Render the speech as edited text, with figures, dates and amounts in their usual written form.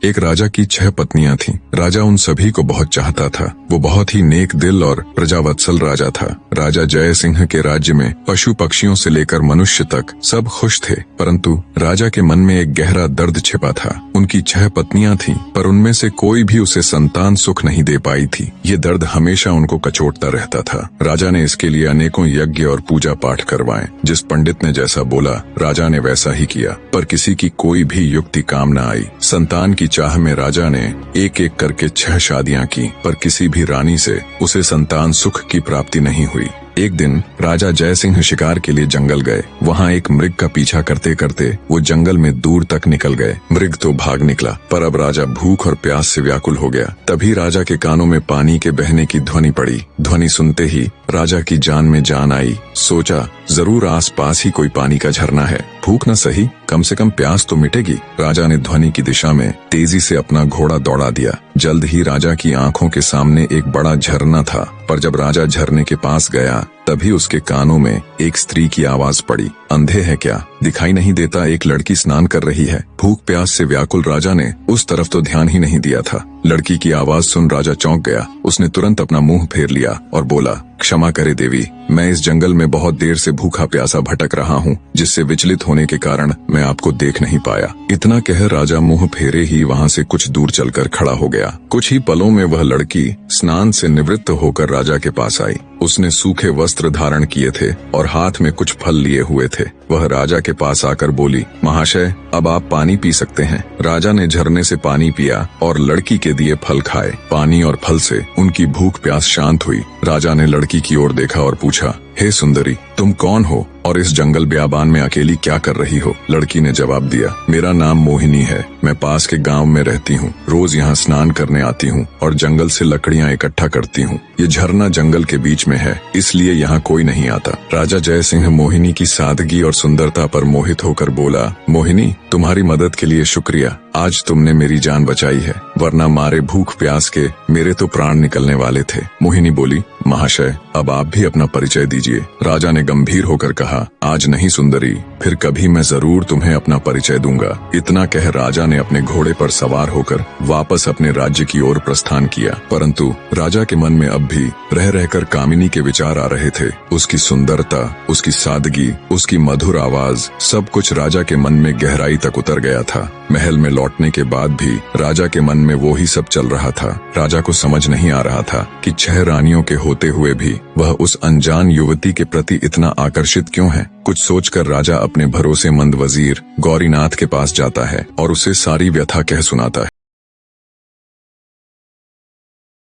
एक राजा की 6 पत्नियां थीं। राजा उन सभी को बहुत चाहता था। वो बहुत ही नेक दिल और प्रजावत्सल राजा था। राजा जय सिंह के राज्य में पशु पक्षियों से लेकर मनुष्य तक सब खुश थे, परंतु राजा के मन में एक गहरा दर्द छिपा था। उनकी 6 पत्नियां थीं, पर उनमें से कोई भी उसे संतान सुख नहीं दे पाई थी। ये दर्द हमेशा उनको कचोटता रहता था। राजा ने इसके लिए अनेकों यज्ञ और पूजा पाठ करवाए। जिस पंडित ने जैसा बोला, राजा ने वैसा ही किया, पर किसी की कोई भी युक्ति काम न आई। संतान की चाह में राजा ने एक एक करके 6 शादियां की, पर किसी भी रानी से उसे संतान सुख की प्राप्ति नहीं हुई। एक दिन राजा जय सिंह शिकार के लिए जंगल गए। वहाँ एक मृग का पीछा करते करते वो जंगल में दूर तक निकल गए। मृग तो भाग निकला, पर अब राजा भूख और प्यास से व्याकुल हो गया। तभी राजा के कानों में पानी के बहने की ध्वनि पड़ी। ध्वनि सुनते ही राजा की जान में जान आई। सोचा, जरूर आसपास ही कोई पानी का झरना है। भूख न सही, कम से कम प्यास तो मिटेगी। राजा ने ध्वनि की दिशा में तेजी से अपना घोड़ा दौड़ा दिया। जल्द ही राजा की आंखों के सामने एक बड़ा झरना था, पर जब राजा झरने के पास गया, तभी उसके कानों में एक स्त्री की आवाज पड़ी। अंधे हैं क्या? दिखाई नहीं देता एक लड़की स्नान कर रही है। भूख प्यास से व्याकुल राजा ने उस तरफ तो ध्यान ही नहीं दिया था। लड़की की आवाज सुन राजा चौंक गया। उसने तुरंत अपना मुंह फेर लिया और बोला, क्षमा करे देवी, मैं इस जंगल में बहुत देर से भूखा प्यासा भटक रहा हूँ, जिससे विचलित होने के कारण मैं आपको देख नहीं पाया। इतना कह राजा मुंह फेरे ही वहाँ से कुछ दूर चलकर खड़ा हो गया। कुछ ही पलों में वह लड़की स्नान से निवृत्त होकर राजा के पास आई। उसने सूखे वस्त्र धारण किए थे और हाथ में कुछ फल लिए हुए थे। वह राजा के पास आकर बोली, महाशय, अब आप पानी पी सकते हैं। राजा ने झरने से पानी पिया और लड़की के दिए फल खाए। पानी और फल से उनकी भूख प्यास शांत हुई। राजा ने लड़की की ओर देखा और पूछा, हे सुंदरी, तुम कौन हो और इस जंगल ब्याबान में अकेली क्या कर रही हो? लड़की ने जवाब दिया, मेरा नाम मोहिनी है। मैं पास के गांव में रहती हूँ। रोज यहाँ स्नान करने आती हूँ और जंगल से लकड़ियाँ इकट्ठा करती हूँ। ये झरना जंगल के बीच में है, इसलिए यहाँ कोई नहीं आता। राजा जय सिंह मोहिनी की सादगी और सुंदरता पर मोहित होकर बोला, मोहिनी, तुम्हारी मदद के लिए शुक्रिया। आज तुमने मेरी जान बचाई है, वरना मारे भूख प्यास के मेरे तो प्राण निकलने वाले थे। मोहिनी बोली, महाशय, अब आप भी अपना परिचय दीजिए। राजा ने गंभीर होकर कहा, आज नहीं सुंदरी, फिर कभी मैं जरूर तुम्हें अपना परिचय दूंगा। इतना कह राजा ने अपने घोड़े पर सवार होकर वापस अपने राज्य की ओर प्रस्थान किया। परंतु राजा के मन में अब भी रह रहकर कामिनी के विचार आ रहे थे। उसकी सुंदरता, उसकी सादगी, उसकी मधुर आवाज, सब कुछ राजा के मन में गहराई तक उतर गया था। महल में लौटने के बाद भी राजा के मन में वो ही सब चल रहा था। राजा को समझ नहीं आ रहा था कि 6 रानियों के होते हुए भी वह उस अनजान युवती के प्रति इतना आकर्षित क्यों है। कुछ सोचकर राजा अपने भरोसेमंद वजीर गौरीनाथ के पास जाता है और उसे सारी व्यथा कह सुनाता है।